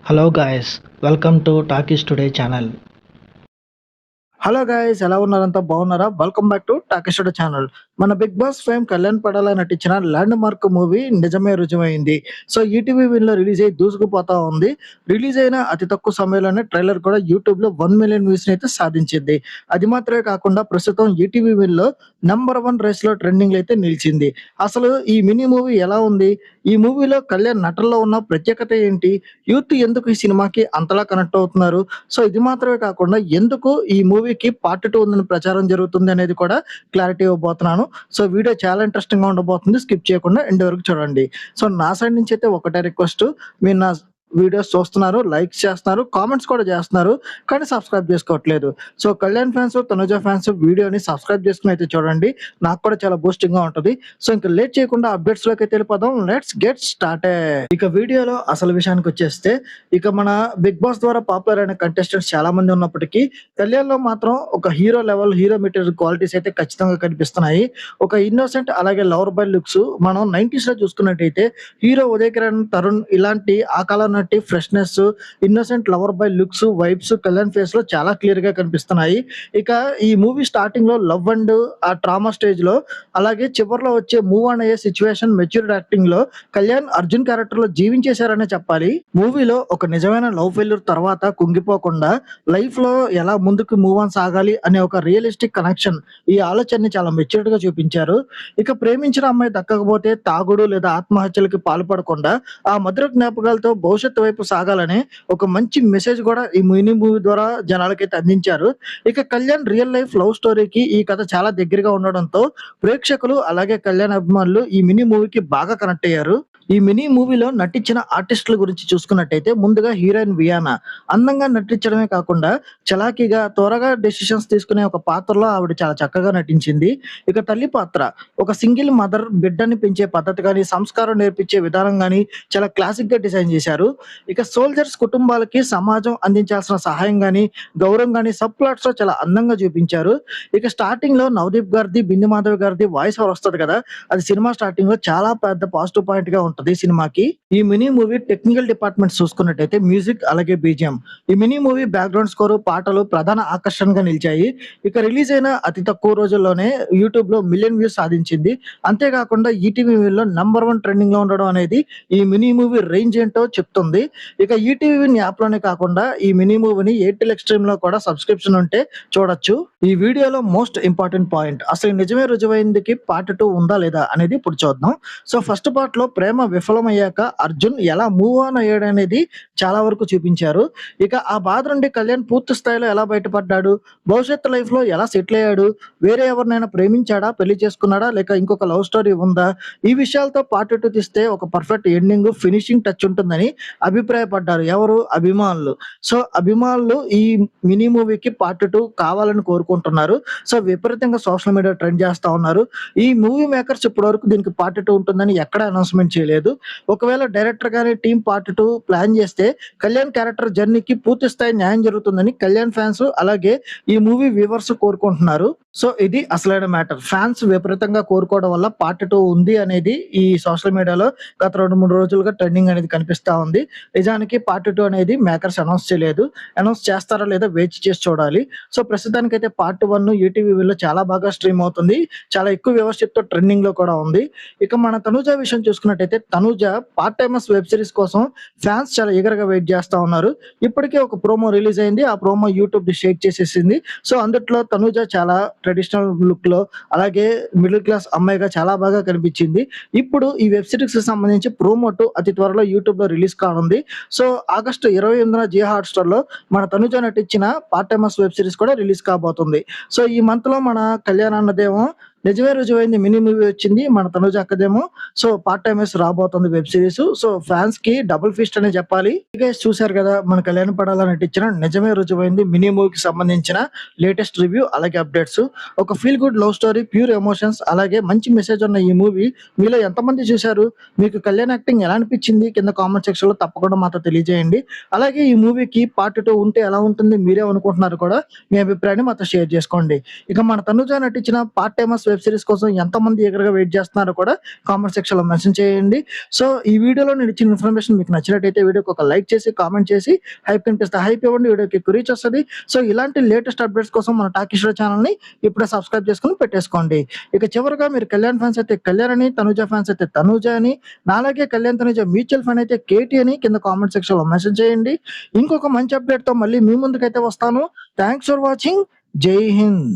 Hello guys, welcome to Talkies Today channel. Hello guys, ఎలా ఉన్నారంతా బాగున్నారా? Welcome back to talkies channel. మన big boss fame Kalyan Padala నటించిన landmark movie నిజమే రుజుమైంది. సో ఈటీవీ విన్ రిలీజ్ అయ్యి దూసుకుపోతా ఉంది. రిలీజ్ అయిన అతి తక్కువ సమయంలోనే ట్రైలర్ కూడా యూట్యూబ్ లో 1 మిలియన్ వ్యూస్ అయితే సాధించింది. అది మాత్రమే కాకుండా ప్రస్తుతం ఈటీవీ విన్ లో #1 రేస్ లో ట్రెండింగ్ అయితే నిలిచింది. అసలు ఈ మినీ మూవీ ఎలా ఉంది? ఈ మూవీలో కళ్యాణ్ నటనలో ఉన్న ప్రత్యేకత ఏంటి? యూత్ ఎందుకు ఈ సినిమాకి అంతలా కనెక్ట్ అవుతున్నారు? సో ఇది మాత్రమే కాకుండా ఎందుకు ఈ మూవీకి పార్ట్ 2 ఉందని ప్రచారం జరుగుతుంది అనేది కూడా క్లారిటీ ఇవ్వబోతున్నాను. సో వీడియో చాలా ఇంట్రెస్టింగ్‌గా ఉండబోతుంది. స్కిప్ చేయకుండా ఎండ్ వరకు చూడండి. సో నా సైడ్ నుంచి అయితే ఒకటే రిక్వెస్ట్, మీరు నా వీడియోస్ చూస్తున్నారు, లైక్స్ చేస్తున్నారు, కామెంట్స్ కూడా చేస్తున్నారు. కానీ సబ్స్క్రైబ్ చేసుకోవట్లేదు. So Kalyan fans, Tanuja fans వీడియోని సబ్స్క్రైబ్ చేసుకొని అయితే చూడండి. నాకు కూడా చాలా బూస్టింగ్‌గా ఉంటది. సో ఇంకా లేట్ చేయకుండా అప్డేట్స్ లోకి అయితే వెళ్ళిపోదాం. Let's get started. ఇక వీడియోలో అసలు విషయానికి వచ్చేస్తే, ఇక మన బిగ్ బాస్ ద్వారా పాపులర్ అయిన కంటెస్టెంట్స్ చాలా మంది ఉన్నప్పటికీ కళ్యాణ్‌లో మాత్రం ఒక hero level, hero material qualities అయితే ఖచ్చితంగా కనిపిస్తున్నాయి. ఒక ఇన్నోసెంట్ అలాగే లవర్ బాయ్ లుక్స్ మనం 90స్‌లో చూసుకున్నట్టయితే హీరో ఉదయ్ కిరణ్, తరుణ్ ఇలాంటి ఆ కాలం నాటి freshness, innocent lover boy looks, vibes Kalyan ఫేస్‌లో చాలా క్లియర్‌గా కనిపిస్తున్నాయి. ఇక ఈ మూవీ స్టార్టింగ్‌లో లవ్ అండ్ ఆ ట్రామా స్టేజ్‌లో, అలాగే చివర్లో వచ్చే మూవ్ ఆన్ అయ్యే సిట్యుయేషన్, మెచ్యూర్డ్ యాక్టింగ్‌లో కళ్యాణ్ అర్జున్ క్యారెక్టర్‌లో జీవించేశారనే చెప్పాలి. మూవీలో ఒక నిజమైన లవ్ ఫెయిల్యూర్ తర్వాత కుంగిపోకుండా లైఫ్‌లో ఎలా ముందుకు మూవ్ ఆన్ సాగాలి అనే ఒక రియలిస్టిక్ కనెక్షన్, ఈ ఆలోచనని చాలా మెచ్యూర్డ్‌గా చూపించారు. ఇక ప్రేమించిన అమ్మాయి దక్కకపోతే తాగుడు లేదా ఆత్మహత్యలకి పాల్పడకుండా ఆ మధుర జ్ఞాపకాలతో భవిష్యత్తు వైపు సాగాలని ఒక మంచి మెసేజ్ కూడా ఈ మినీ మూవీ ద్వారా జనాలకైతే అందించారు. ఇక కళ్యాణ్ రియల్ లైఫ్ లవ్ స్టోరీకి ఈ కథ చాలా దగ్గరగా ఉండడంతో ప్రేక్షకులు అలాగే కళ్యాణ్ అభిమానులు ఈ మినీ మూవీకి బాగా కనెక్ట్ అయ్యారు. ఈ మినీ మూవీలో నటించిన ఆర్టిస్టుల గురించి చూసుకున్నట్టయితే ముందుగా హీరోయిన్ వియానా అందంగా నటించడమే కాకుండా చలాకీగా త్వరగా డెసిషన్స్ తీసుకునే ఒక పాత్రలో ఆవిడ చాలా చక్కగా నటించింది. ఇక తల్లి పాత్ర, ఒక సింగిల్ మదర్ బిడ్డని పెంచే పద్ధతి కానీ, సంస్కారం నేర్పించే విధానం కానీ చాలా క్లాసిక్ గా డిజైన్ చేశారు. ఇక సోల్జర్స్ కుటుంబాలకి సమాజం అందించాల్సిన సహాయం గాని, గౌరవం గాని సబ్ ప్లాట్స్ లో చాలా అందంగా చూపించారు. ఇక స్టార్టింగ్ లో నవదీప్ గారిది, బిందు మాధవ్ గారిది వాయిస్ ఓవర్ వస్తది కదా, అది సినిమా స్టార్టింగ్ లో చాలా పెద్ద పాజిటివ్ పాయింట్ గా ఉంటది సినిమాకి. ఈ మినీ మూవీ టెక్నికల్ డిపార్ట్మెంట్ చూసుకున్నట్టయితే మ్యూజిక్ అలాగే బీజిఎం, ఈ మినీ మూవీ బ్యాక్గ్రౌండ్ స్కోర్, పాటలు ప్రధాన ఆకర్షణగా నిలిచాయి. ఇక రిలీజ్ అయిన అతి తక్కువ రోజుల్లోనే యూట్యూబ్ లో మిలియన్ వ్యూస్ సాధించింది. అంతేకాకుండా ఈటీవీ లో #1 ట్రెండింగ్ లో ఉండడం అనేది ఈ మినీ మూవీ రేంజ్ ఏంటో చెప్తుంది. ఇక ఈటీవీ విన్ యాప్ లోనే కాకుండా ఈ మినీ మూవీని ఎయిర్టెల్ ఎక్స్ట్రీమ్ లో కూడా సబ్స్క్రిప్షన్ ఉంటే చూడొచ్చు. ఈ వీడియోలో మోస్ట్ ఇంపార్టెంట్ పాయింట్, అసలు నిజమే రుజువైందికి పార్ట్ 2 ఉందా లేదా అనేది ఇప్పుడు చూద్దాం. సో ఫస్ట్ పార్ట్ లో ప్రేమ విఫలమయ్యాక అర్జున్ ఎలా మూవ్ ఆన్ అయ్యాడనేది చాలా వరకు చూపించారు. ఇక ఆ బాధ నుండి కళ్యాణ్ పూర్తి స్థాయిలో ఎలా బయటపడ్డాడు, భవిష్యత్తు లైఫ్ లో ఎలా సెటిల్ అయ్యాడు, వేరే ఎవరినైనా ప్రేమించాడా, పెళ్లి చేసుకున్నాడా, లేక ఇంకొక లవ్ స్టోరీ ఉందా, ఈ విషయాలతో పార్ట్ 2 తీస్తే ఒక పర్ఫెక్ట్ ఎండింగ్, ఫినిషింగ్ టచ్ ఉంటుందని అభిప్రాయపడ్డారు ఎవరు, అభిమానులు. సో అభిమానులు ఈ మినీ మూవీకి పార్ట్ 2 కావాలని కోరుకుంటున్నారు. సో విపరీతంగా సోషల్ మీడియా ట్రెండ్ చేస్తా ఉన్నారు. ఈ మూవీ మేకర్స్ ఇప్పటివరకు దీనికి పార్ట్ 2 ఉంటుందని ఎక్కడ అనౌన్స్మెంట్ చేయలేదు. ఒకవేళ డైరెక్టర్ గాని టీం పార్ట్ 2 ప్లాన్ చేస్తే కళ్యాణ్ క్యారెక్టర్ జర్నీకి పూర్తి స్థాయి న్యాయం జరుగుతుందని కళ్యాణ్ ఫ్యాన్స్ అలాగే ఈ మూవీ వ్యూవర్స్ కోరుకుంటున్నారు. సో ఇది అసలైన మ్యాటర్. ఫ్యాన్స్ విపరీతంగా కోరుకోవడం వల్ల పార్ట్ 2 ఉంది అనేది ఈ సోషల్ మీడియాలో గత 2-3 రోజులుగా ట్రెండింగ్ అనేది కనిపిస్తా ఉంది. నిజానికి పార్ట్ 2 అనేది మేకర్స్ అనౌన్స్ చేయలేదు. అనౌన్స్ చేస్తారా లేదా వేచి చేసి చూడాలి. సో ప్రస్తుతానికైతే పార్ట్ 1 ఈటీవీలో చాలా బాగా స్ట్రీమ్ అవుతుంది. చాలా ఎక్కువ వ్యూవర్‌షిప్‌తో ట్రెండింగ్ లో కూడా ఉంది. ఇక మన తనూజ విషయం చూసుకున్నట్టయితే Tanuja part timers web series కోసం ఫ్యాన్స్ చాలా ఈగర్‌గా వెయిట్ చేస్తా ఉన్నారు. ఇప్పటికే ఒక ప్రోమో రిలీజ్ అయింది. ఆ ప్రోమో యూట్యూబ్ షేక్ చేసేసింది. సో అందుట్లో తనూజ చాలా ట్రెడిషనల్ లుక్ లో అలాగే మిడిల్ క్లాస్ అమ్మాయిగా చాలా బాగా కనిపించింది. ఇప్పుడు ఈ వెబ్ సిరీస్ కి సంబంధించి ప్రోమో 2 అతి త్వరలో యూట్యూబ్ లో రిలీజ్ కానుంది. సో ఆగస్టు 28న జియో హాట్‌స్టార్ లో మన తనుజ నటించిన పార్ట్ టైమర్స్ వెబ్ సిరీస్ కూడా రిలీజ్ కాబోతుంది. సో ఈ మంత్ లో మన కళ్యాణ్ అన్నదేమో నిజమే రుజువైంది మినీ మూవీ వచ్చింది. మన తనుజ అక్కదేమో సో పార్ట్ టైమర్స్ రాబోతుంది వెబ్ సిరీస్. సో ఫ్యాన్స్ కి డబుల్ ఫీస్ట్ అనే చెప్పాలి. గైస్ చూసారు కదా, మన కళ్యాణ్ పడాల నటించిన నిజమే రుజువైంది మినీ మూవీకి సంబంధించిన లేటెస్ట్ రివ్యూ అలాగే అప్డేట్స్. ఒక feel good love story, pure emotions అలాగే మంచి మెసేజ్ ఉన్న ఈ మూవీ మీలో ఎంతమంది చూశారు? మీకు కళ్యాణ్ యాక్టింగ్ ఎలా అనిపించింది? కింద కామెంట్ సెక్షన్ లో తప్పకుండా మాతో తెలియజేయండి. అలాగే ఈ మూవీకి పార్ట్ 2 ఉంటే ఎలా ఉంటుంది, మీరే అనుకుంటున్నారు కూడా మీ అభిప్రాయాన్ని మాతో షేర్ చేసుకోండి. ఇక మన తనుజ నటించిన పార్ట్ టైమర్స్ వెబ్ సీరీస్ కోసం ఎంతమంది ఈగర్‌గా వెయిట్ చేస్తున్నారో కూడా కామెంట్ సెక్షన్‌లో మెన్షన్ చేయండి. సో, ఈ వీడియోలో నేను ఇచ్చిన ఇన్ఫర్మేషన్ మీకు నచ్చినట్టయితే వీడియోకి ఒక లైక్ చేసి, కామెంట్ చేసి హైప్ కనిపిస్తే హైప్ ఇవ్వండి. వీడియోకి ఎక్కువ రీచ్ వస్తది. సో, ఇలాంటి లేటెస్ట్ అప్డేట్స్ కోసం మన టాకీస్ స్టూడియో ఛానెల్‌ని ఇప్పుడే సబ్స్క్రైబ్ చేసుకొని పెట్టేసుకోండి. ఇక చివరగా మీరు కళ్యాణ్ ఫ్యాన్స్ అయితే కళ్యాణ్ అని, తనూజ ఫ్యాన్స్ అయితే తనూజ అని, నాలాగే కళ్యాణ్, తనూజ మ్యూచువల్ ఫ్యాన్ అయితే కేటీ అని కింద కామెంట్ సెక్షన్‌లో మెన్షన్ చేయండి. ఇంకొక మంచి అప్డేట్‌తో మళ్ళీ మీ ముందుకైతే వస్తాను. Thanks for watching. జై హింద్.